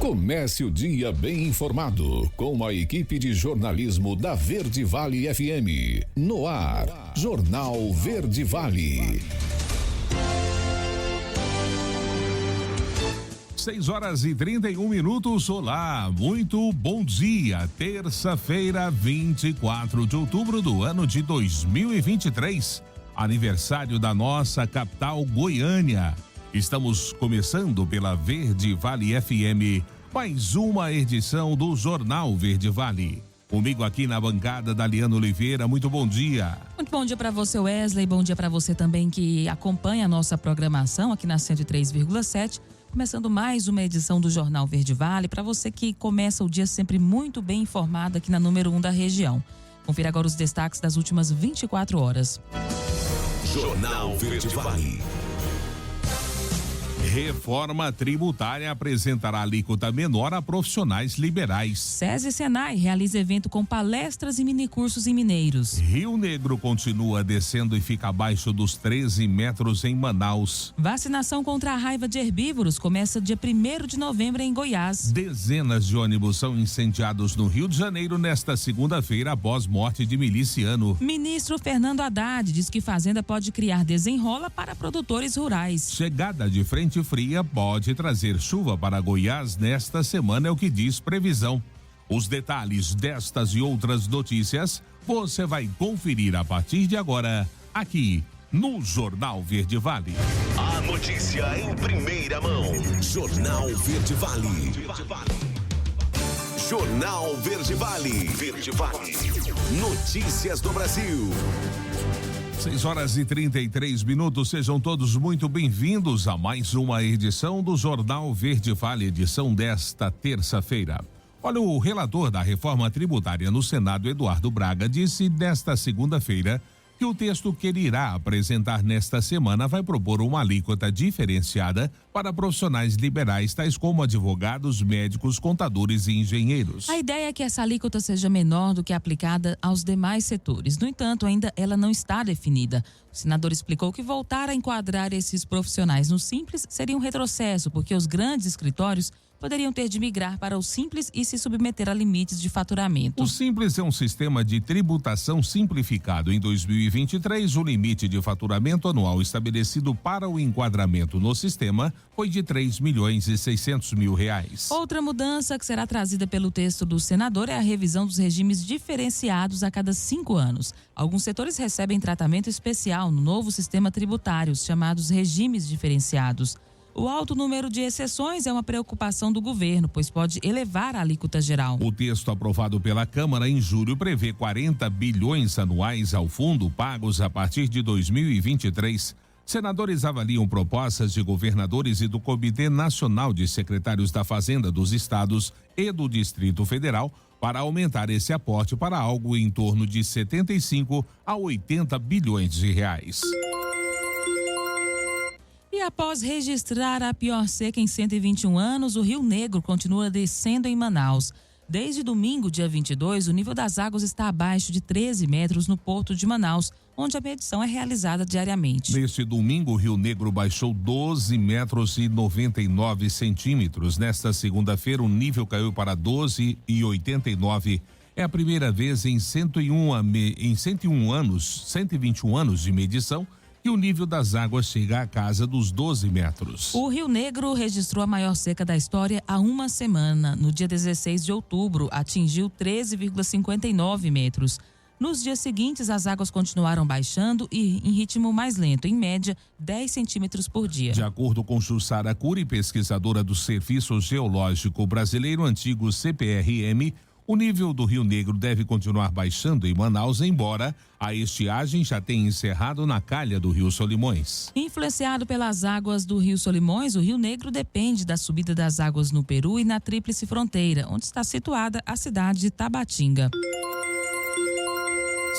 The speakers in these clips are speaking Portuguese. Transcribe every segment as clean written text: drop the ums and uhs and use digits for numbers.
Comece o dia bem informado com a equipe de jornalismo da Verde Vale FM. No ar, Jornal Verde Vale. 6h31. Olá, muito bom dia. Terça-feira, 24 de outubro do ano de 2023. Aniversário da nossa capital Goiânia. Estamos começando pela Verde Vale FM, mais uma edição do Jornal Verde Vale. Comigo aqui na bancada, Daliano Oliveira, muito bom dia. Muito bom dia para você, Wesley, bom dia para você também que acompanha a nossa programação aqui na 103,7. Começando mais uma edição do Jornal Verde Vale, para você que começa o dia sempre muito bem informado aqui na número 1 da região. Confira agora os destaques das últimas 24 horas. Jornal Verde Vale. Reforma tributária apresentará alíquota menor a profissionais liberais. SESI e Senai realiza evento com palestras e minicursos em Mineiros. Rio Negro continua descendo e fica abaixo dos 13 metros em Manaus. Vacinação contra a raiva de herbívoros começa dia 1º de novembro em Goiás. Dezenas de ônibus são incendiados no Rio de Janeiro nesta segunda-feira após morte de miliciano. Ministro Fernando Haddad diz que fazenda pode criar desenrola para produtores rurais. Chegada de frente fria pode trazer chuva para Goiás nesta semana, é o que diz previsão. Os detalhes destas e outras notícias você vai conferir a partir de agora aqui no Jornal Verde Vale. A notícia em primeira mão. Jornal Verde Vale. Jornal Verde Vale. Verde Vale. Notícias do Brasil. 6h33. Sejam todos muito bem-vindos a mais uma edição do Jornal Verde Vale, edição desta terça-feira. Olha, o relator da reforma tributária no Senado, Eduardo Braga, disse nesta segunda-feira que o texto que ele irá apresentar nesta semana vai propor uma alíquota diferenciada para profissionais liberais, tais como advogados, médicos, contadores e engenheiros. A ideia é que essa alíquota seja menor do que a aplicada aos demais setores. No entanto, ainda ela não está definida. O senador explicou que voltar a enquadrar esses profissionais no Simples seria um retrocesso, porque os grandes escritórios poderiam ter de migrar para o Simples e se submeter a limites de faturamento. O Simples é um sistema de tributação simplificado. Em 2023, o limite de faturamento anual estabelecido para o enquadramento no sistema foi de R$3.600.000. Outra mudança que será trazida pelo texto do senador é a revisão dos regimes diferenciados a cada 5 anos. Alguns setores recebem tratamento especial no novo sistema tributário, os chamados regimes diferenciados. O alto número de exceções é uma preocupação do governo, pois pode elevar a alíquota geral. O texto aprovado pela Câmara em julho prevê 40 bilhões anuais ao fundo pagos a partir de 2023. Senadores avaliam propostas de governadores e do Comitê Nacional de Secretários da Fazenda dos Estados e do Distrito Federal para aumentar esse aporte para algo em torno de 75 a 80 bilhões de reais. E após registrar a pior seca em 121 anos, o Rio Negro continua descendo em Manaus. Desde domingo, dia 22, o nível das águas está abaixo de 13 metros no Porto de Manaus, onde a medição é realizada diariamente. Neste domingo, o Rio Negro baixou 12 metros e 99 centímetros. Nesta segunda-feira, o nível caiu para 12,89. É a primeira vez em 121 anos de medição que o nível das águas chega à casa dos 12 metros. O Rio Negro registrou a maior seca da história há uma semana. No dia 16 de outubro, atingiu 13,59 metros. Nos dias seguintes, as águas continuaram baixando e em ritmo mais lento, em média 10 centímetros por dia. De acordo com Jussara Cury, pesquisadora do Serviço Geológico Brasileiro, antigo CPRM, o nível do Rio Negro deve continuar baixando em Manaus, embora a estiagem já tenha encerrado na calha do Rio Solimões. Influenciado pelas águas do Rio Solimões, o Rio Negro depende da subida das águas no Peru e na Tríplice Fronteira, onde está situada a cidade de Tabatinga.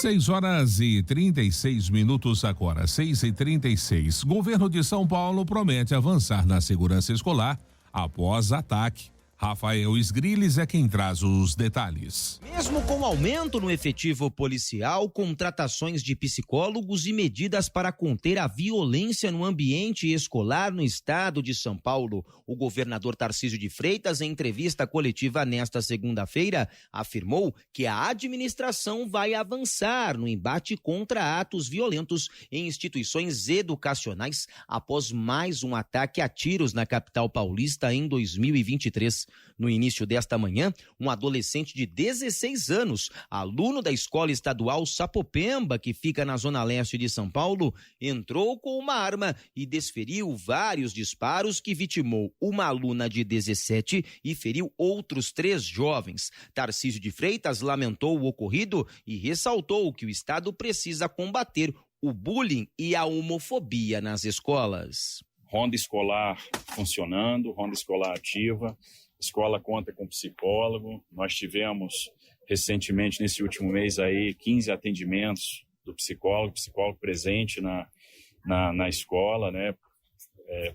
6h36 agora, 6h36. Governo de São Paulo promete avançar na segurança escolar após ataque. Rafael Esgriles é quem traz os detalhes. Mesmo com aumento no efetivo policial, contratações de psicólogos e medidas para conter a violência no ambiente escolar no estado de São Paulo, o governador Tarcísio de Freitas, em entrevista coletiva nesta segunda-feira, afirmou que a administração vai avançar no embate contra atos violentos em instituições educacionais após mais um ataque a tiros na capital paulista em 2023. No início desta manhã, um adolescente de 16 anos, aluno da Escola Estadual Sapopemba, que fica na zona leste de São Paulo, entrou com uma arma e desferiu vários disparos que vitimou uma aluna de 17 e feriu outros 3 jovens. Tarcísio de Freitas lamentou o ocorrido e ressaltou que o Estado precisa combater o bullying e a homofobia nas escolas. Ronda escolar funcionando, ronda escolar ativa. Escola conta com psicólogo. Nós tivemos recentemente, nesse último mês, aí, 15 atendimentos do psicólogo presente na escola, né?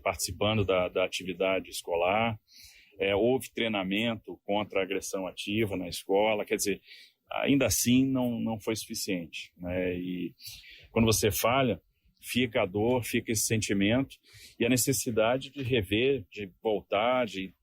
Participando da atividade escolar. Houve treinamento contra a agressão ativa na escola. Quer dizer, ainda assim não foi suficiente, né? E quando você falha, fica a dor, fica esse sentimento e a necessidade de rever, de voltar, de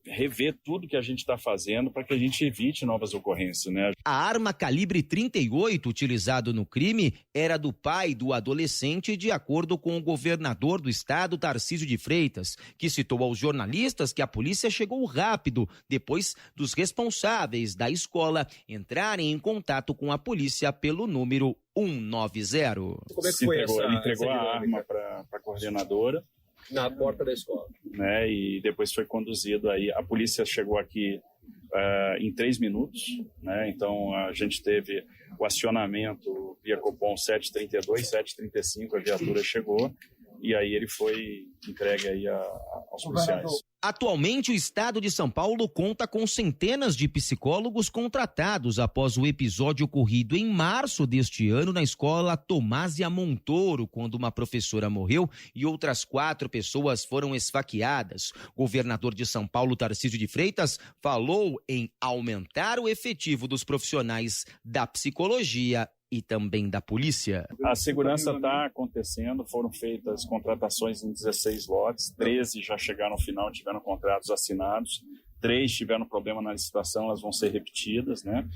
rever tudo que a gente está fazendo para que a gente evite novas ocorrências, né? A arma calibre 38 utilizado no crime era do pai do adolescente, de acordo com o governador do estado, Tarcísio de Freitas, que citou aos jornalistas que a polícia chegou rápido depois dos responsáveis da escola entrarem em contato com a polícia pelo número 190. Como é que foi ele entregou a arma para a coordenadora na porta da escola, né? E depois foi conduzido aí. A polícia chegou aqui em 3 minutos, né? Então a gente teve o acionamento via Copom 732, 735, a viatura chegou e aí ele foi entregue aí aos policiais. Atualmente, o estado de São Paulo conta com centenas de psicólogos contratados após o episódio ocorrido em março deste ano na escola Tomásia Montoro, quando uma professora morreu e outras 4 pessoas foram esfaqueadas. O governador de São Paulo, Tarcísio de Freitas, falou em aumentar o efetivo dos profissionais da psicologia e também da polícia. A segurança está acontecendo, foram feitas contratações em 16 lotes, 13 já chegaram ao final, tiveram contratos assinados, 3 tiveram problema na licitação, elas vão ser repetidas, né?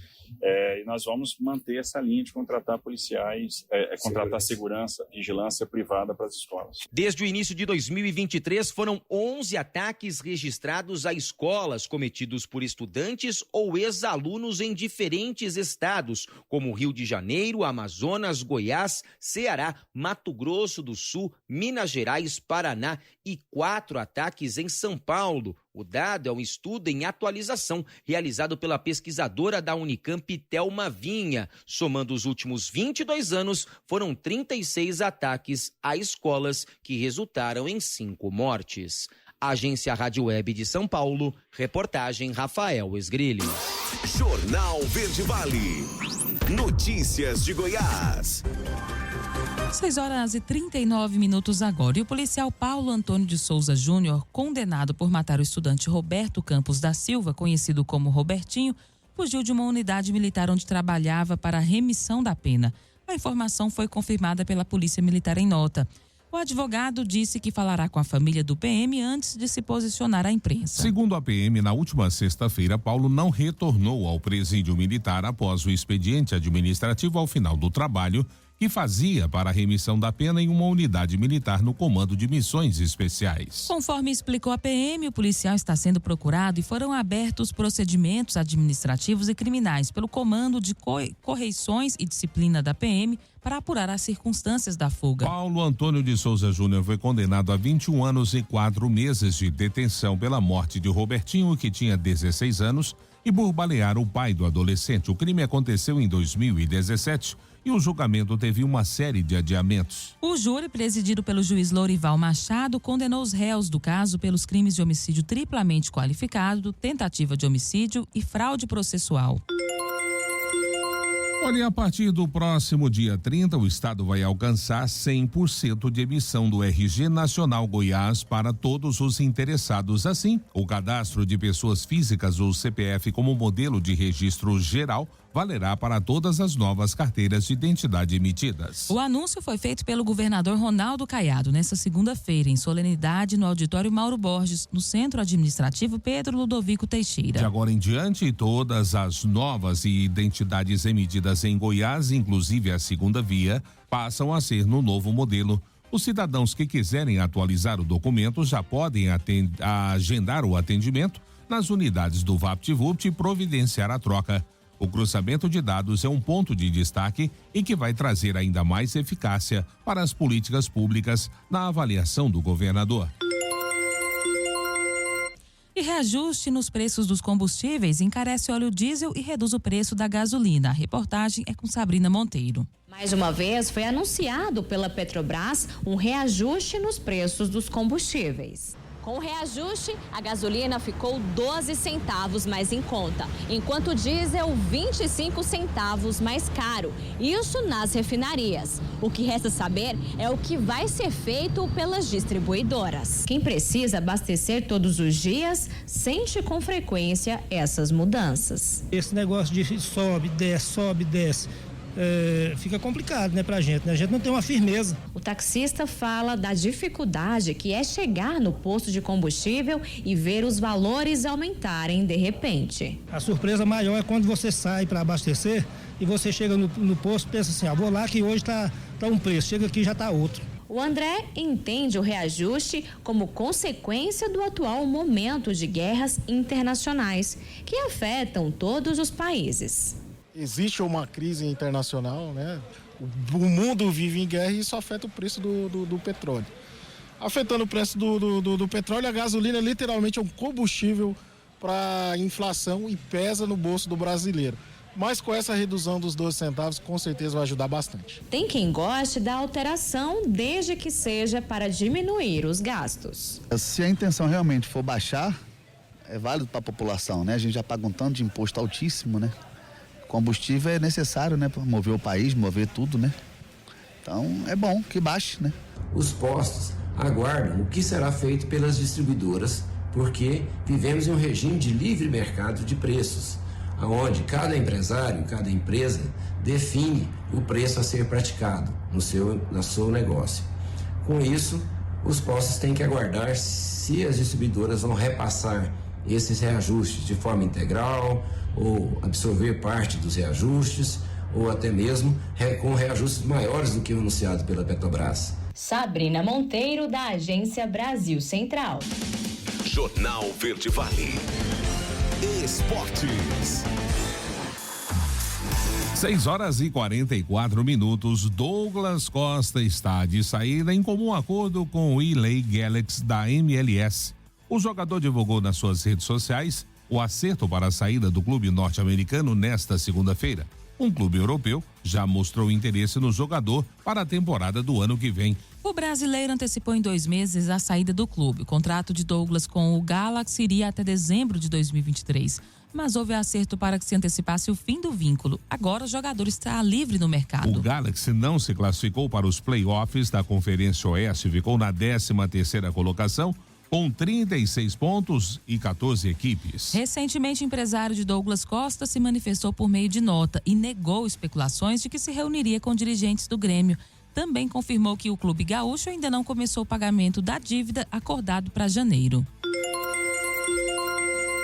E nós vamos manter essa linha de contratar policiais, contratar segurança, vigilância privada para as escolas. Desde o início de 2023, foram 11 ataques registrados a escolas cometidos por estudantes ou ex-alunos em diferentes estados, como Rio de Janeiro, Amazonas, Goiás, Ceará, Mato Grosso do Sul, Minas Gerais, Paraná e 4 ataques em São Paulo. O dado é um estudo em atualização realizado pela pesquisadora da Unicamp, Thelma Vinha. Somando os últimos 22 anos, foram 36 ataques a escolas que resultaram em 5 mortes. Agência Rádio Web de São Paulo, reportagem Rafael Esgriles. Jornal Verde Vale. Notícias de Goiás. 6h39 agora. E o policial Paulo Antônio de Souza Júnior, condenado por matar o estudante Roberto Campos da Silva, conhecido como Robertinho, fugiu de uma unidade militar onde trabalhava para a remissão da pena. A informação foi confirmada pela Polícia Militar em nota. O advogado disse que falará com a família do PM antes de se posicionar à imprensa. Segundo a PM, na última sexta-feira, Paulo não retornou ao presídio militar após o expediente administrativo ao final do trabalho que fazia para a remissão da pena em uma unidade militar no Comando de Missões Especiais. Conforme explicou a PM, o policial está sendo procurado e foram abertos procedimentos administrativos e criminais pelo Comando de Correições e Disciplina da PM para apurar as circunstâncias da fuga. Paulo Antônio de Souza Júnior foi condenado a 21 anos e 4 meses de detenção pela morte de Robertinho, que tinha 16 anos, e por balear o pai do adolescente. O crime aconteceu em 2017 e o julgamento teve uma série de adiamentos. O júri, presidido pelo juiz Lorival Machado, condenou os réus do caso pelos crimes de homicídio triplamente qualificado, tentativa de homicídio e fraude processual. Olha, a partir do próximo dia 30, o estado vai alcançar 100% de emissão do RG Nacional Goiás para todos os interessados. Assim, o cadastro de pessoas físicas ou CPF como modelo de registro geral valerá para todas as novas carteiras de identidade emitidas. O anúncio foi feito pelo governador Ronaldo Caiado nesta segunda-feira, em solenidade no auditório Mauro Borges, no Centro Administrativo Pedro Ludovico Teixeira. De agora em diante, todas as novas identidades emitidas em Goiás, inclusive a segunda via, passam a ser no novo modelo. Os cidadãos que quiserem atualizar o documento já podem agendar o atendimento nas unidades do VaptVupt e providenciar a troca. O cruzamento de dados é um ponto de destaque e que vai trazer ainda mais eficácia para as políticas públicas na avaliação do governador. E reajuste nos preços dos combustíveis encarece óleo diesel e reduz o preço da gasolina. A reportagem é com Sabrina Monteiro. Mais uma vez, foi anunciado pela Petrobras um reajuste nos preços dos combustíveis. Com o reajuste, a gasolina ficou 12 centavos mais em conta, enquanto o diesel 25 centavos mais caro. Isso nas refinarias. O que resta saber é o que vai ser feito pelas distribuidoras. Quem precisa abastecer todos os dias sente com frequência essas mudanças. Esse negócio de sobe, desce. Fica complicado, né, pra gente, né? A gente não tem uma firmeza. O taxista fala da dificuldade que é chegar no posto de combustível e ver os valores aumentarem de repente. A surpresa maior é quando você sai para abastecer e você chega no posto e pensa assim, vou lá que hoje tá um preço, chega aqui e já tá outro. O André entende o reajuste como consequência do atual momento de guerras internacionais que afetam todos os países. Existe uma crise internacional, né? O mundo vive em guerra e isso afeta o preço do petróleo. Afetando o preço do petróleo, a gasolina literalmente é um combustível para a inflação e pesa no bolso do brasileiro. Mas com essa redução dos 12 centavos, com certeza vai ajudar bastante. Tem quem goste da alteração, desde que seja para diminuir os gastos. Se a intenção realmente for baixar, é válido para a população, né? A gente já paga um tanto de imposto altíssimo, né? Combustível é necessário, né, para mover o país, mover tudo, né? Então é bom que baixe, né? Os postos aguardam o que será feito pelas distribuidoras, porque vivemos em um regime de livre mercado de preços, onde cada empresário, cada empresa define o preço a ser praticado no seu negócio. Com isso, os postos têm que aguardar se as distribuidoras vão repassar esses reajustes de forma integral, ou absorver parte dos reajustes, ou até mesmo com reajustes maiores do que o anunciado pela Petrobras. Sabrina Monteiro, da Agência Brasil Central. Jornal Verde Vale. Esportes. 6h44. Douglas Costa está de saída em comum acordo com o Ilay Galaxy da MLS. O jogador divulgou nas suas redes sociais o acerto para a saída do clube norte-americano nesta segunda-feira. Um clube europeu já mostrou interesse no jogador para a temporada do ano que vem. O brasileiro antecipou em 2 meses a saída do clube. O contrato de Douglas com o Galaxy iria até dezembro de 2023. Mas houve acerto para que se antecipasse o fim do vínculo. Agora o jogador está livre no mercado. O Galaxy não se classificou para os playoffs da Conferência Oeste, ficou na 13ª colocação, com 36 pontos e 14 equipes. Recentemente, o empresário de Douglas Costa se manifestou por meio de nota e negou especulações de que se reuniria com dirigentes do Grêmio. Também confirmou que o clube gaúcho ainda não começou o pagamento da dívida acordado para janeiro.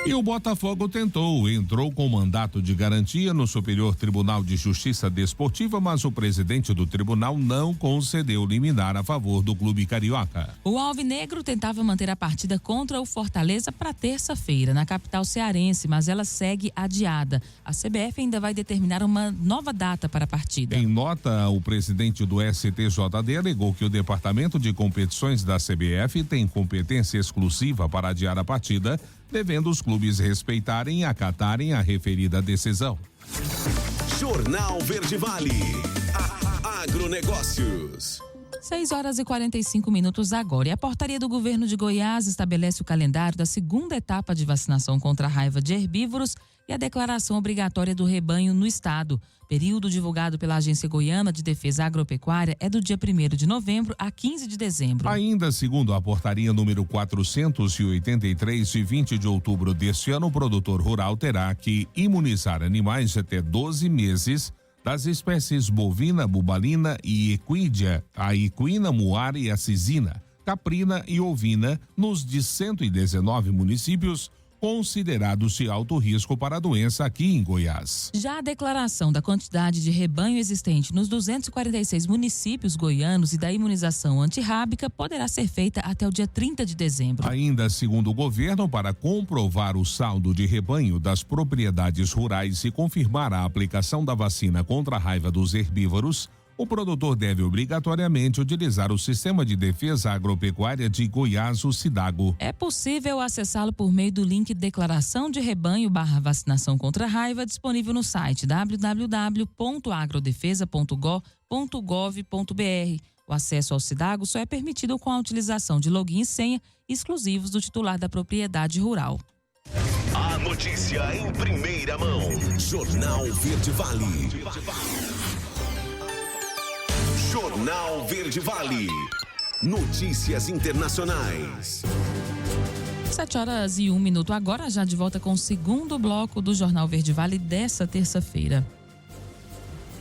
E o Botafogo entrou com mandato de garantia no Superior Tribunal de Justiça Desportiva, mas o presidente do tribunal não concedeu liminar a favor do clube carioca. O alvinegro tentava manter a partida contra o Fortaleza para terça-feira, na capital cearense, mas ela segue adiada. A CBF ainda vai determinar uma nova data para a partida. Em nota, o presidente do STJD alegou que o Departamento de Competições da CBF tem competência exclusiva para adiar a partida, devendo os clubes respeitarem e acatarem a referida decisão. Jornal Verde Vale. Agronegócios. 6h45 agora. E a portaria do governo de Goiás estabelece o calendário da segunda etapa de vacinação contra a raiva de herbívoros e a declaração obrigatória do rebanho no estado. Período divulgado pela Agência Goiana de Defesa Agropecuária é do dia 1º de novembro a 15 de dezembro. Ainda segundo a portaria número 483, de 20 de outubro deste ano, o produtor rural terá que imunizar animais de até 12 meses das espécies bovina, bubalina e equídea, a equina, muara e a cisina, caprina e ovina, nos de 119 municípios considerados de alto risco para a doença aqui em Goiás. Já a declaração da quantidade de rebanho existente nos 246 municípios goianos e da imunização antirrábica poderá ser feita até o dia 30 de dezembro. Ainda segundo o governo, para comprovar o saldo de rebanho das propriedades rurais e confirmar a aplicação da vacina contra a raiva dos herbívoros, o produtor deve obrigatoriamente utilizar o Sistema de Defesa Agropecuária de Goiás, o SIDAGO. É possível acessá-lo por meio do link Declaração de Rebanho /Vacinação contra a Raiva, disponível no site www.agrodefesa.gov.br. O acesso ao SIDAGO só é permitido com a utilização de login e senha exclusivos do titular da propriedade rural. A notícia em primeira mão. Jornal Verde Vale. Jornal Verde Vale. Notícias internacionais. 7h01 agora, já de volta com o segundo bloco do Jornal Verde Vale dessa terça-feira.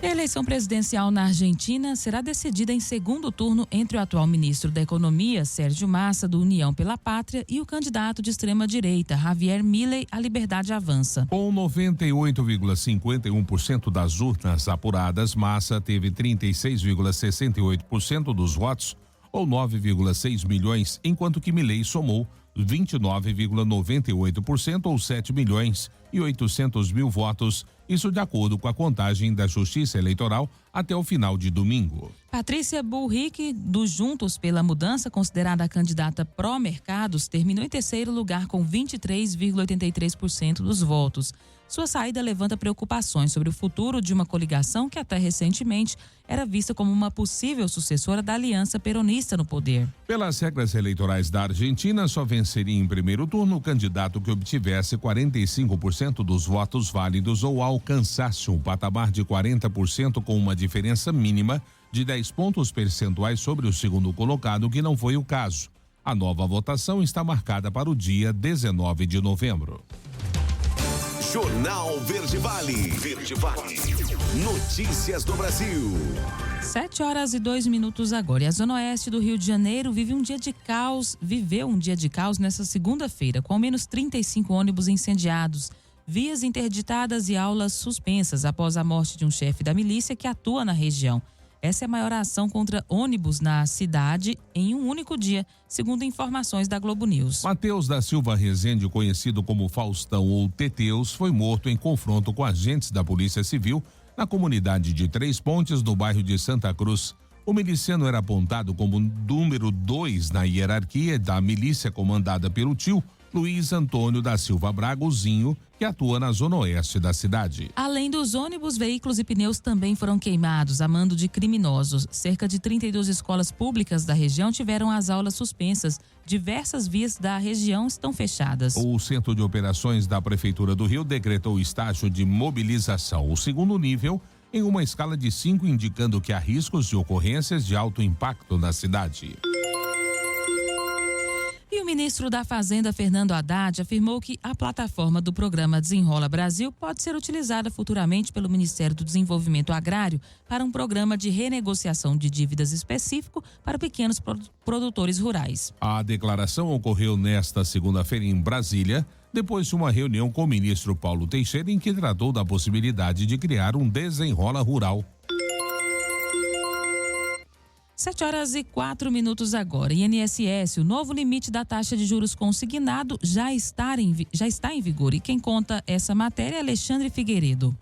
A eleição presidencial na Argentina será decidida em segundo turno entre o atual ministro da Economia, Sérgio Massa, do União pela Pátria, e o candidato de extrema-direita, Javier Milei, a Liberdade Avança. Com 98,51% das urnas apuradas, Massa teve 36,68% dos votos, ou 9,6 milhões, enquanto que Milei somou 29,98%, ou 7 milhões e 800 mil votos, isso de acordo com a contagem da Justiça Eleitoral até o final de domingo. Patrícia Bullrich, do Juntos pela Mudança, considerada a candidata pró-mercados, terminou em terceiro lugar com 23,83% dos votos. Sua saída levanta preocupações sobre o futuro de uma coligação que até recentemente era vista como uma possível sucessora da aliança peronista no poder. Pelas regras eleitorais da Argentina, só venceria em primeiro turno o candidato que obtivesse 45% dos votos válidos ou alcançasse um patamar de 40% com uma diferença mínima de 10 pontos percentuais sobre o segundo colocado, que não foi o caso. A nova votação está marcada para o dia 19 de novembro. Jornal Verde Vale. Verde Vale. Notícias do Brasil. 7h02 agora. E a Zona Oeste do Rio de Janeiro viveu um dia de caos nessa segunda-feira, com ao menos 35 ônibus incendiados, vias interditadas e aulas suspensas após a morte de um chefe da milícia que atua na região. Essa é a maior ação contra ônibus na cidade em um único dia, segundo informações da Globo News. Mateus da Silva Rezende, conhecido como Faustão ou Teteus, foi morto em confronto com agentes da Polícia Civil na comunidade de Três Pontes, no bairro de Santa Cruz. O miliciano era apontado como número 2 na hierarquia da milícia comandada pelo tio Luiz Antônio da Silva Braga, o Zinho, que atua na zona oeste da cidade. Além dos ônibus, veículos e pneus também foram queimados a mando de criminosos. Cerca de 32 escolas públicas da região tiveram as aulas suspensas. Diversas vias da região estão fechadas. O Centro de Operações da Prefeitura do Rio decretou estágio de mobilização, o segundo nível, em uma escala de 5, indicando que há riscos de ocorrências de alto impacto na cidade. E o ministro da Fazenda, Fernando Haddad, afirmou que a plataforma do programa Desenrola Brasil pode ser utilizada futuramente pelo Ministério do Desenvolvimento Agrário para um programa de renegociação de dívidas específico para pequenos produtores rurais. A declaração ocorreu nesta segunda-feira em Brasília, depois de uma reunião com o ministro Paulo Teixeira, em que tratou da possibilidade de criar um Desenrola Rural. 7h04 agora. INSS, o novo limite da taxa de juros consignado já está em vigor. E quem conta essa matéria é Alexandre Figueiredo.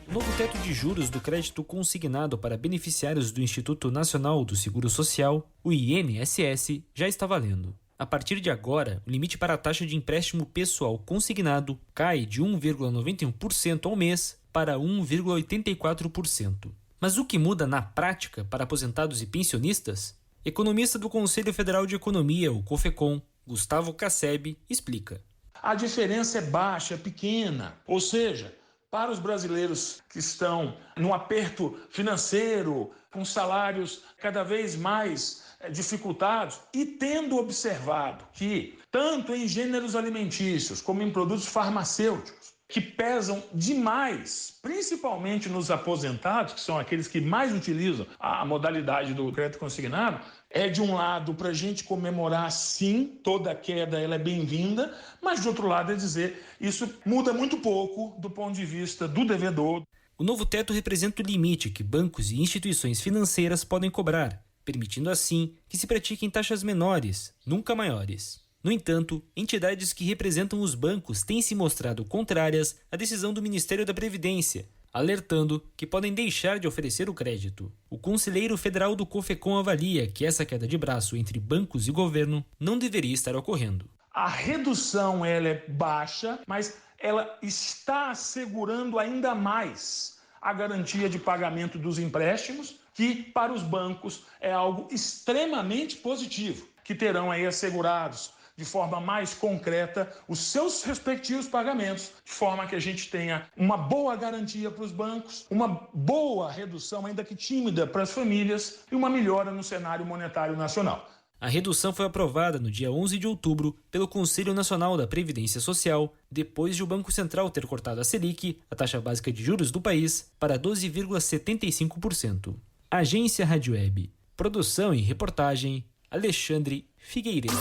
O novo teto de juros do crédito consignado para beneficiários do Instituto Nacional do Seguro Social, o INSS, já está valendo. A partir de agora, o limite para a taxa de empréstimo pessoal consignado cai de 1,91% ao mês para 1,84%. Mas o que muda na prática para aposentados e pensionistas? Economista do Conselho Federal de Economia, o COFECOM, Gustavo Casseb, explica. a diferença é baixa, pequena. Ou seja, para os brasileiros que estão num aperto financeiro, com salários cada vez mais dificultados e tendo observado que, tanto em gêneros alimentícios como em produtos farmacêuticos, que pesam demais, principalmente nos aposentados, que são aqueles que mais utilizam a modalidade do crédito consignado, é de um lado para a gente comemorar sim, toda queda ela é bem-vinda, mas de outro lado é dizer, isso muda muito pouco do ponto de vista do devedor. O novo teto representa o limite que bancos e instituições financeiras podem cobrar, permitindo assim que se pratiquem taxas menores, nunca maiores. No entanto, entidades que representam os bancos têm se mostrado contrárias à decisão do Ministério da Previdência, alertando que podem deixar de oferecer o crédito. O conselheiro federal do COFECON avalia que essa queda de braço entre bancos e governo não deveria estar ocorrendo. A redução ela é baixa, mas ela está assegurando ainda mais a garantia de pagamento dos empréstimos, que para os bancos é algo extremamente positivo, que terão aí assegurados de forma mais concreta os seus respectivos pagamentos, de forma que a gente tenha uma boa garantia para os bancos, uma boa redução, ainda que tímida, para as famílias e uma melhora no cenário monetário nacional. A redução foi aprovada no dia 11 de outubro pelo Conselho Nacional da Previdência Social, depois de o Banco Central ter cortado a Selic, a taxa básica de juros do país, para 12,75%. Agência Rádio Web. Produção e reportagem, Alexandre Figueiredo.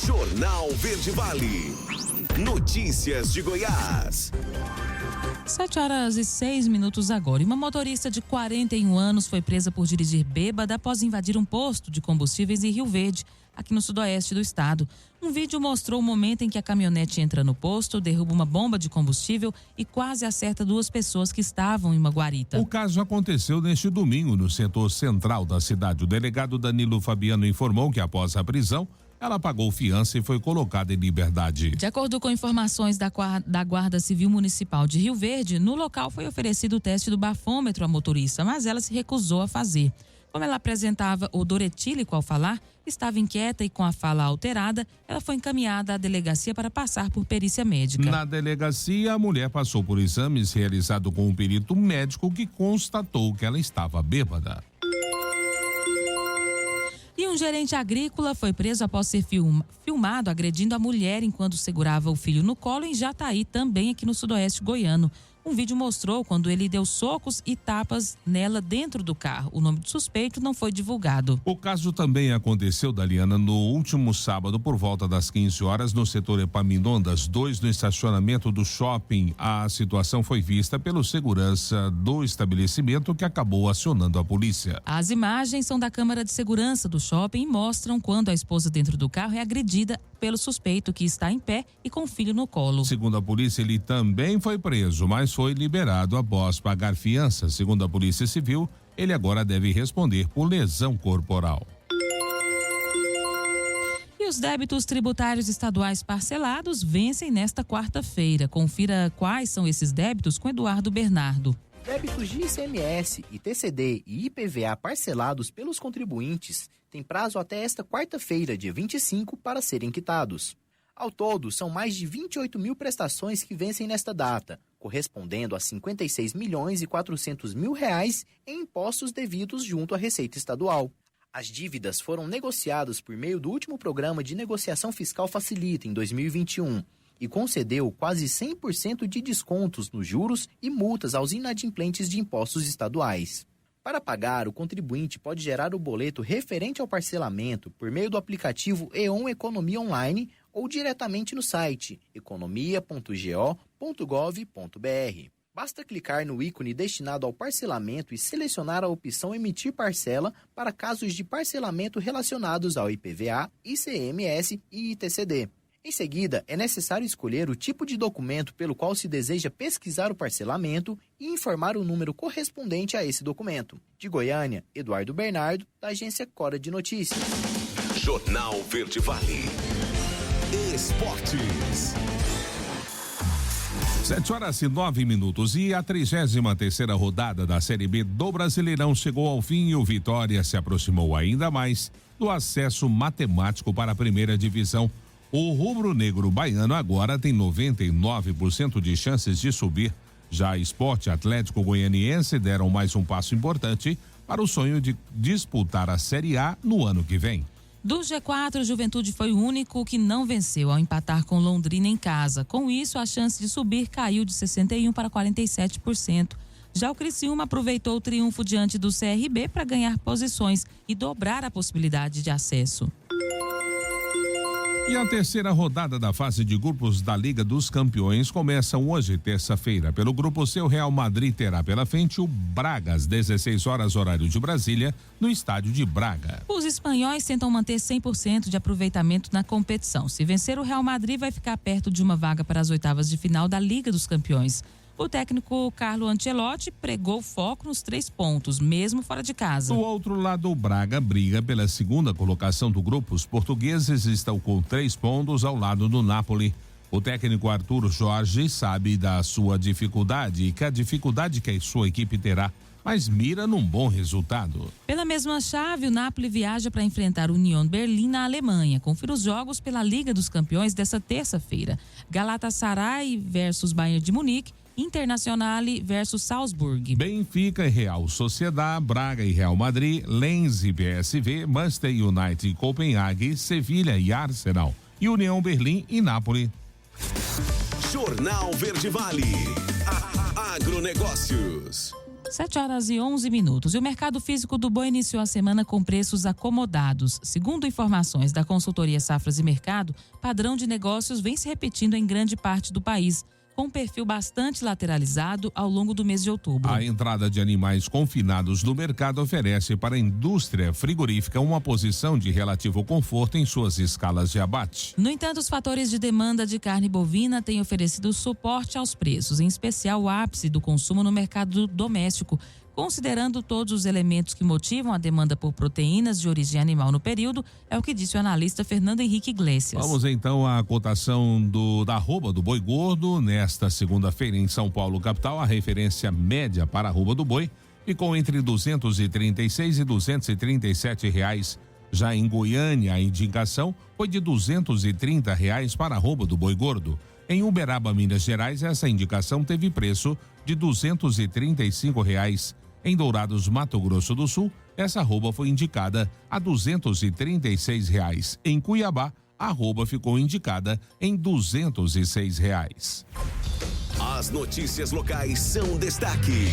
Jornal Verde Vale. Notícias de Goiás. 7h06 agora. E uma motorista de 41 anos foi presa por dirigir bêbada após invadir um posto de combustíveis em Rio Verde, aqui no sudoeste do estado. Um vídeo mostrou o momento em que a caminhonete entra no posto, derruba uma bomba de combustível e quase acerta duas pessoas que estavam em uma guarita. O caso aconteceu neste domingo no setor central da cidade. O delegado Danilo Fabiano informou que após a prisão, ela pagou fiança e foi colocada em liberdade. De acordo com informações da Guarda Civil Municipal de Rio Verde, no local foi oferecido o teste do bafômetro à motorista, mas ela se recusou a fazer. Como ela apresentava odor etílico ao falar, estava inquieta e com a fala alterada, ela foi encaminhada à delegacia para passar por perícia médica. Na delegacia, a mulher passou por exames realizados com um perito médico que constatou que ela estava bêbada. E um gerente agrícola foi preso após ser filmado agredindo a mulher enquanto segurava o filho no colo em Jataí, também aqui no sudoeste goiano. Um vídeo mostrou quando ele deu socos e tapas nela dentro do carro. O nome do suspeito não foi divulgado. O caso também aconteceu, Daliana, no último sábado, por volta das 15 horas, no setor Epaminondas 2, no estacionamento do shopping. A situação foi vista pelo segurança do estabelecimento, que acabou acionando a polícia. As imagens são da câmera de segurança do shopping e mostram quando a esposa dentro do carro é agredida pelo suspeito, que está em pé e com o filho no colo. Segundo a polícia, ele também foi preso, mas foi liberado após pagar fiança. Segundo a Polícia Civil, ele agora deve responder por lesão corporal. E os débitos tributários estaduais parcelados vencem nesta quarta-feira. Confira quais são esses débitos com Eduardo Bernardo. Débitos de ICMS, ITCD e IPVA parcelados pelos contribuintes têm prazo até esta quarta-feira, dia 25, para serem quitados. Ao todo, são mais de 28 mil prestações que vencem nesta data, correspondendo a 56 milhões e 400 mil reais em impostos devidos junto à Receita Estadual. As dívidas foram negociadas por meio do último programa de negociação fiscal Facilita, em 2021, e concedeu quase 100% de descontos nos juros e multas aos inadimplentes de impostos estaduais. Para pagar, o contribuinte pode gerar o boleto referente ao parcelamento por meio do aplicativo E.ON Economia Online ou diretamente no site economia.go.gov.br. Basta clicar no ícone destinado ao parcelamento e selecionar a opção Emitir Parcela para casos de parcelamento relacionados ao IPVA, ICMS e ITCD. Em seguida, é necessário escolher o tipo de documento pelo qual se deseja pesquisar o parcelamento e informar o número correspondente a esse documento. De Goiânia, Eduardo Bernardo, da agência Cora de Notícias. Jornal Verde Vale. Esportes. 7h09. E a 33ª rodada da Série B do Brasileirão chegou ao fim e o Vitória se aproximou ainda mais do acesso matemático para a primeira divisão. O rubro-negro baiano agora tem 99% de chances de subir. Já Sport Atlético Goianiense deram mais um passo importante para o sonho de disputar a Série A no ano que vem. Do G4, o Juventude foi o único que não venceu ao empatar com Londrina em casa. Com isso, a chance de subir caiu de 61% para 47%. Já o Criciúma aproveitou o triunfo diante do CRB para ganhar posições e dobrar a possibilidade de acesso. E a terceira rodada da fase de grupos da Liga dos Campeões começa hoje, terça-feira. Pelo grupo C, o Real Madrid terá pela frente o Braga, às 16 horas, horário de Brasília, no estádio de Braga. Os espanhóis tentam manter 100% de aproveitamento na competição. Se vencer, o Real Madrid vai ficar perto de uma vaga para as oitavas de final da Liga dos Campeões. O técnico Carlo Ancelotti pregou foco nos 3 pontos, mesmo fora de casa. Do outro lado, o Braga briga pela segunda colocação do grupo. Os portugueses estão com 3 pontos ao lado do Napoli. O técnico Arthur Jorge sabe da sua dificuldade e que a dificuldade que a sua equipe terá, mas mira num bom resultado. Pela mesma chave, o Napoli viaja para enfrentar o Union Berlim na Alemanha. Confira os jogos pela Liga dos Campeões dessa terça-feira. Galatasaray versus Bayern de Munique, Internazionale versus Salzburg. Benfica e Real Sociedad, Braga e Real Madrid, Lens e PSV, Manchester United e Copenhague, Sevilha e Arsenal, e União Berlim e Nápoles. Jornal Verde Vale. Agronegócios. 7h11. E o mercado físico do boi iniciou a semana com preços acomodados. Segundo informações da consultoria Safras e Mercado, padrão de negócios vem se repetindo em grande parte do país, com um perfil bastante lateralizado ao longo do mês de outubro. A entrada de animais confinados no mercado oferece para a indústria frigorífica uma posição de relativo conforto em suas escalas de abate. No entanto, os fatores de demanda de carne bovina têm oferecido suporte aos preços, em especial o ápice do consumo no mercado doméstico. Considerando todos os elementos que motivam a demanda por proteínas de origem animal no período, é o que disse o analista Fernando Henrique Iglesias. Vamos então à cotação da arroba do boi gordo. Nesta segunda-feira em São Paulo, capital, a referência média para a arroba do boi ficou entre R$236 e R$237. Já em Goiânia, a indicação foi de R$230 para a arroba do boi gordo. Em Uberaba, Minas Gerais, essa indicação teve preço de R$235. Em Dourados, Mato Grosso do Sul, essa arroba foi indicada a R$236. Em Cuiabá, a arroba ficou indicada em R$206. As notícias locais são destaque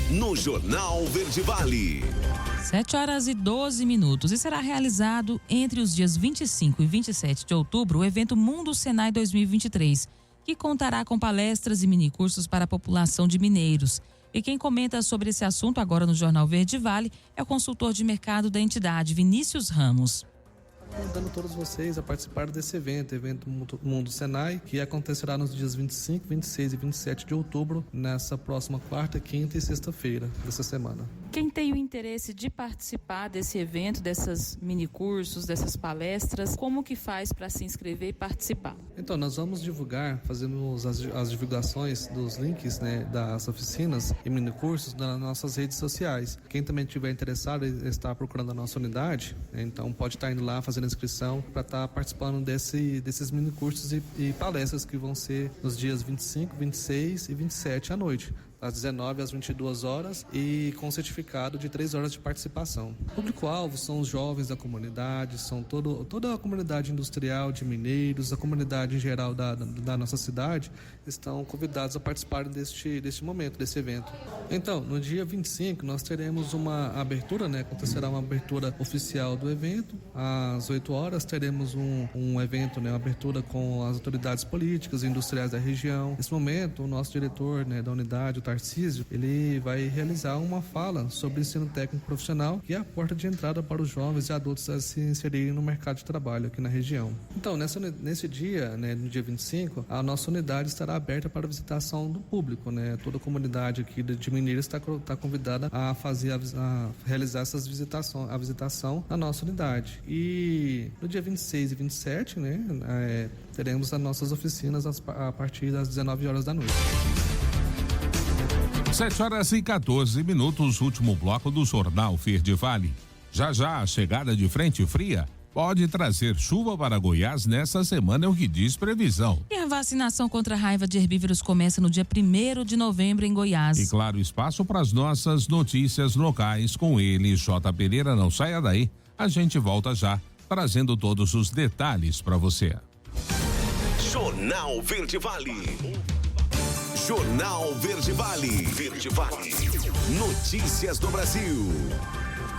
no Jornal Verde Vale. 7h12. E será realizado entre os dias 25 e 27 de outubro o evento Mundo Senai 2023, que contará com palestras e minicursos para a população de mineiros. E quem comenta sobre esse assunto agora no Jornal Verde Vale é o consultor de mercado da entidade, Vinícius Ramos. Convidando todos vocês a participar desse evento Mundo Senai, que acontecerá nos dias 25, 26 e 27 de outubro, nessa próxima quarta, quinta e sexta-feira dessa semana. Quem tem o interesse de participar desse evento, dessas minicursos, dessas palestras, como que faz para se inscrever e participar? Então, nós vamos fazemos as divulgações dos links, né, das oficinas e minicursos nas nossas redes sociais. Quem também estiver interessado e está procurando a nossa unidade, então pode estar indo lá fazendo inscrição para estar participando desses minicursos e palestras que vão ser nos dias 25, 26 e 27 à noite, das 19 às 22 horas e com certificado de 3 horas de participação. O público-alvo são os jovens da comunidade, são toda a comunidade industrial de mineiros, a comunidade em geral da nossa cidade estão convidados a participarem deste momento, desse evento. Então, no dia 25, nós teremos uma abertura, né? Acontecerá uma abertura oficial do evento. Às 8 horas teremos um evento, né? Uma abertura com as autoridades políticas e industriais da região. Nesse momento, o nosso diretor, né, da unidade, o Tarcísio, ele vai realizar uma fala sobre ensino técnico profissional, que é a porta de entrada para os jovens e adultos a se inserirem no mercado de trabalho aqui na região. Então, nesse dia, né, no dia 25, a nossa unidade estará aberta para a visitação do público, né? Toda a comunidade aqui de Mineiros está convidada a realizar a visitação na nossa unidade. E no dia 26 e 27, né, teremos as nossas oficinas a partir das 19 horas da noite. 7h14, último bloco do Jornal Verde Vale. Já a chegada de frente fria pode trazer chuva para Goiás nesta semana, é o que diz previsão. E a vacinação contra a raiva de herbívoros começa no dia 1º de novembro em Goiás. E claro, espaço para as nossas notícias locais com ele, J. Pereira. Não saia daí, a gente volta já, trazendo todos os detalhes para você. Jornal Verde Vale. Jornal Verde Vale. Verde Vale. Notícias do Brasil.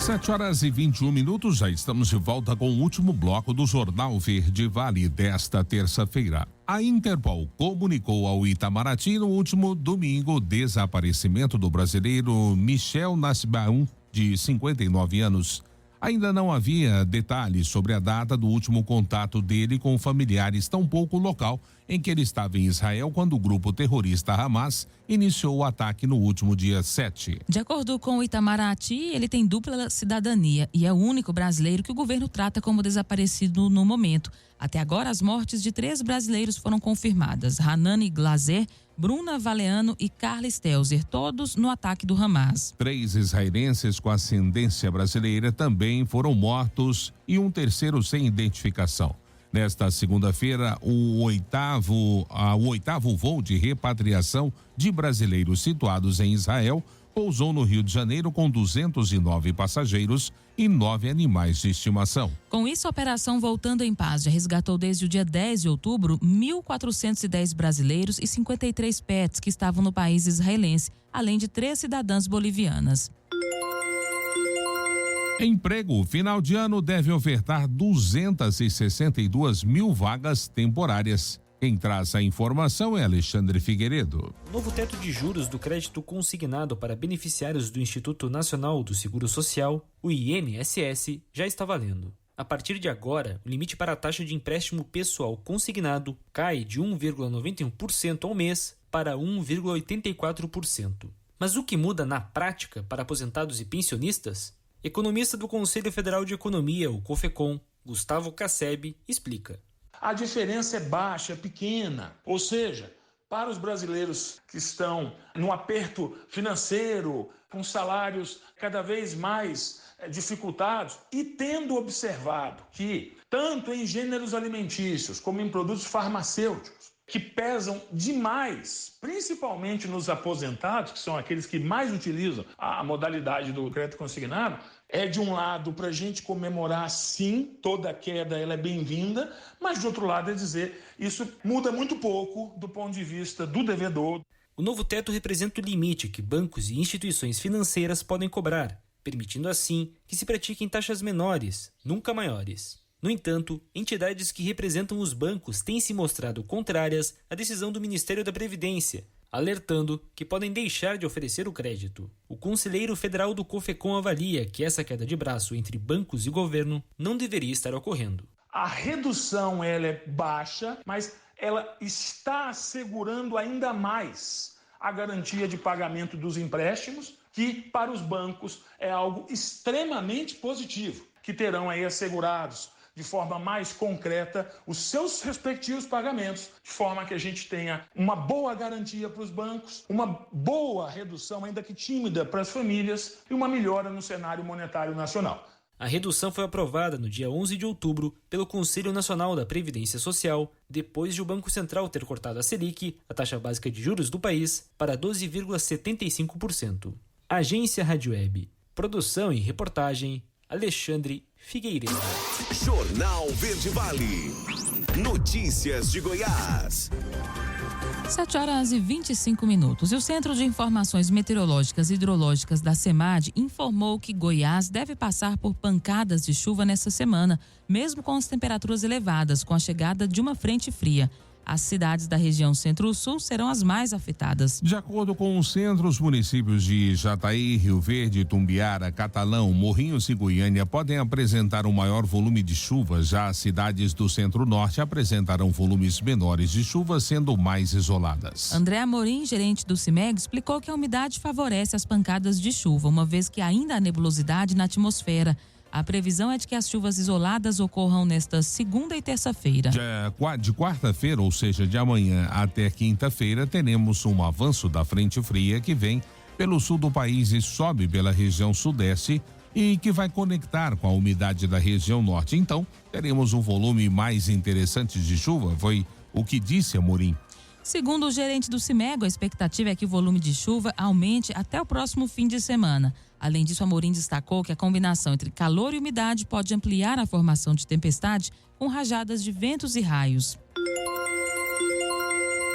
7h21, já estamos de volta com o último bloco do Jornal Verde Vale desta terça-feira. A Interpol comunicou ao Itamaraty no último domingo o desaparecimento do brasileiro Michel Nasbaum, de 59 anos. Ainda não havia detalhes sobre a data do último contato dele com familiares, tampouco o local em que ele estava em Israel quando o grupo terrorista Hamas iniciou o ataque no último dia 7. De acordo com o Itamaraty, ele tem dupla cidadania e é o único brasileiro que o governo trata como desaparecido no momento. Até agora, as mortes de 3 brasileiros foram confirmadas: Hanani Glazer, Bruna Valeano e Carla Stelzer, todos no ataque do Hamas. 3 israelenses com ascendência brasileira também foram mortos e um terceiro sem identificação. Nesta segunda-feira, o oitavo voo de repatriação de brasileiros situados em Israel pousou no Rio de Janeiro com 209 passageiros e 9 animais de estimação. Com isso, a operação Voltando em Paz já resgatou desde o dia 10 de outubro 1.410 brasileiros e 53 pets que estavam no país israelense, além de 3 cidadãs bolivianas. Emprego, final de ano deve ofertar 262 mil vagas temporárias. Quem traz a informação é Alexandre Figueiredo. O novo teto de juros do crédito consignado para beneficiários do Instituto Nacional do Seguro Social, o INSS, já está valendo. A partir de agora, o limite para a taxa de empréstimo pessoal consignado cai de 1,91% ao mês para 1,84%. Mas o que muda na prática para aposentados e pensionistas? Economista do Conselho Federal de Economia, o COFECOM, Gustavo Casseb, explica. A diferença é baixa, é pequena. Ou seja, para os brasileiros que estão num aperto financeiro, com salários cada vez mais dificultados e tendo observado que, tanto em gêneros alimentícios como em produtos farmacêuticos, que pesam demais, principalmente nos aposentados, que são aqueles que mais utilizam a modalidade do crédito consignado, é de um lado para a gente comemorar sim, toda queda ela é bem-vinda, mas de outro lado é dizer, isso muda muito pouco do ponto de vista do devedor. O novo teto representa o limite que bancos e instituições financeiras podem cobrar, permitindo assim que se pratiquem taxas menores, nunca maiores. No entanto, entidades que representam os bancos têm se mostrado contrárias à decisão do Ministério da Previdência, alertando que podem deixar de oferecer o crédito. O conselheiro federal do COFECOM avalia que essa queda de braço entre bancos e governo não deveria estar ocorrendo. A redução ela é baixa, mas ela está assegurando ainda mais a garantia de pagamento dos empréstimos, que para os bancos é algo extremamente positivo, que terão aí assegurados de forma mais concreta os seus respectivos pagamentos, de forma que a gente tenha uma boa garantia para os bancos, uma boa redução, ainda que tímida, para as famílias e uma melhora no cenário monetário nacional. A redução foi aprovada no dia 11 de outubro pelo Conselho Nacional da Previdência Social, depois de o Banco Central ter cortado a Selic, a taxa básica de juros do país, para 12,75%. Agência Rádio Web. Produção e reportagem, Alexandre Figueiredo. Jornal Verde Vale. Notícias de Goiás. 7h25. E o Centro de Informações Meteorológicas e Hidrológicas da CEMAD informou que Goiás deve passar por pancadas de chuva nesta semana, mesmo com as temperaturas elevadas, com a chegada de uma frente fria. As cidades da região Centro-Sul serão as mais afetadas. De acordo com o centro, os municípios de Jataí, Rio Verde, Tumbiara, Catalão, Morrinhos e Goiânia podem apresentar um maior volume de chuva. Já as cidades do Centro-Norte apresentarão volumes menores de chuva, sendo mais isoladas. André Amorim, gerente do CIMEG, explicou que a umidade favorece as pancadas de chuva, uma vez que ainda há nebulosidade na atmosfera. A previsão é de que as chuvas isoladas ocorram nesta segunda e terça-feira. De quarta-feira, ou seja, de amanhã até quinta-feira, teremos um avanço da frente fria que vem pelo sul do país e sobe pela região sudeste, e que vai conectar com a umidade da região norte. Então, teremos um volume mais interessante de chuva, foi o que disse Amorim. Segundo o gerente do Cimego, a expectativa é que o volume de chuva aumente até o próximo fim de semana. Além disso, Amorim destacou que a combinação entre calor e umidade pode ampliar a formação de tempestade com rajadas de ventos e raios.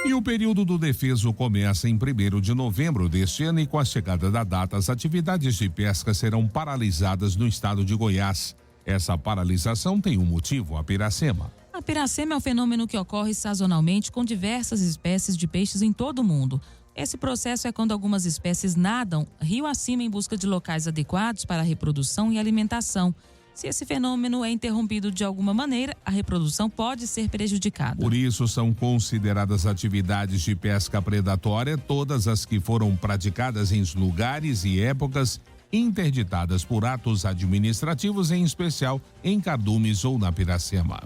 E o período do defeso começa em 1º de novembro deste ano e com a chegada da data, as atividades de pesca serão paralisadas no estado de Goiás. Essa paralisação tem um motivo, a piracema. A piracema é um fenômeno que ocorre sazonalmente com diversas espécies de peixes em todo o mundo. Esse processo é quando algumas espécies nadam rio acima em busca de locais adequados para a reprodução e alimentação. Se esse fenômeno é interrompido de alguma maneira, a reprodução pode ser prejudicada. Por isso, são consideradas atividades de pesca predatória todas as que foram praticadas em lugares e épocas interditadas por atos administrativos, em especial em cardumes ou na piracema.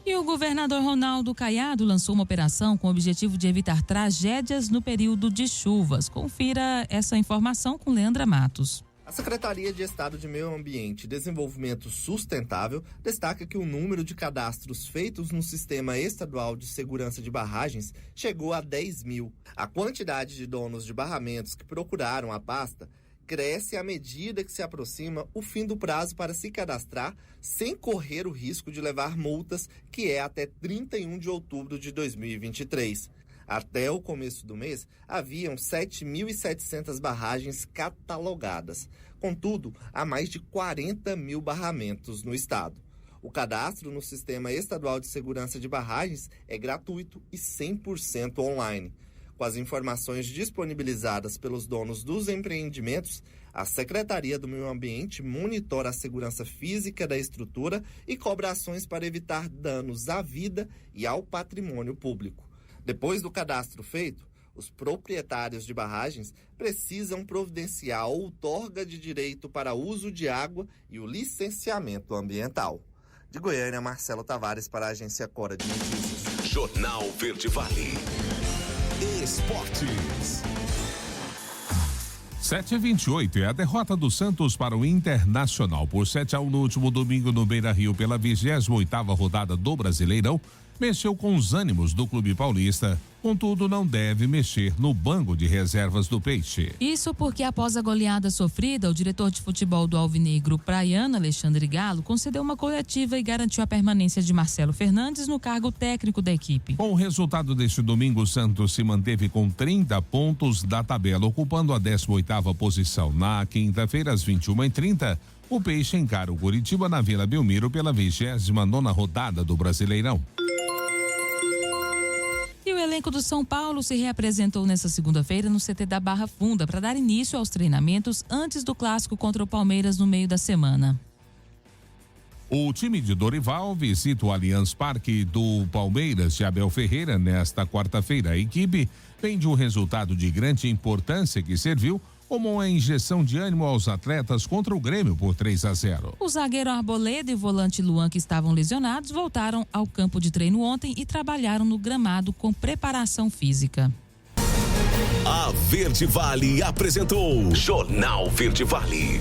E o governador Ronaldo Caiado lançou uma operação com o objetivo de evitar tragédias no período de chuvas. Confira essa informação com Leandra Matos. A Secretaria de Estado de Meio Ambiente e Desenvolvimento Sustentável destaca que o número de cadastros feitos no Sistema Estadual de Segurança de Barragens chegou a 10 mil. A quantidade de donos de barramentos que procuraram a pasta cresce à medida que se aproxima o fim do prazo para se cadastrar sem correr o risco de levar multas, que é até 31 de outubro de 2023. Até o começo do mês, haviam 7.700 barragens catalogadas. Contudo, há mais de 40 mil barramentos no estado. O cadastro no Sistema Estadual de Segurança de Barragens é gratuito e 100% online. Com as informações disponibilizadas pelos donos dos empreendimentos, a Secretaria do Meio Ambiente monitora a segurança física da estrutura e cobra ações para evitar danos à vida e ao patrimônio público. Depois do cadastro feito, os proprietários de barragens precisam providenciar a outorga de direito para uso de água e o licenciamento ambiental. De Goiânia, Marcelo Tavares para a Agência Cora de Notícias. Jornal Verde Vale. Esportes. 7h28 é a derrota do Santos para o Internacional por 7-1 no último domingo no Beira-Rio pela 28ª rodada do Brasileirão. Mexeu com os ânimos do clube paulista, contudo não deve mexer no banco de reservas do Peixe. Isso porque após a goleada sofrida, o diretor de futebol do Alvinegro Praiano, Alexandre Galo, concedeu uma coletiva e garantiu a permanência de Marcelo Fernandes no cargo técnico da equipe. Com o resultado deste domingo, o Santos se manteve com 30 pontos da tabela, ocupando a 18ª posição. Na quinta-feira, às 21h30, o Peixe encara o Coritiba na Vila Belmiro pela 29ª rodada do Brasileirão. E o elenco do São Paulo se reapresentou nesta segunda-feira no CT da Barra Funda para dar início aos treinamentos antes do clássico contra o Palmeiras no meio da semana. O time de Dorival visita o Allianz Parque do Palmeiras de Abel Ferreira nesta quarta-feira. A equipe vem de um resultado de grande importância que serviu como uma injeção de ânimo aos atletas contra o Grêmio por 3-0. O zagueiro Arboleda e o volante Luan, que estavam lesionados, voltaram ao campo de treino ontem e trabalharam no gramado com preparação física. A Verde Vale apresentou Jornal Verde Vale.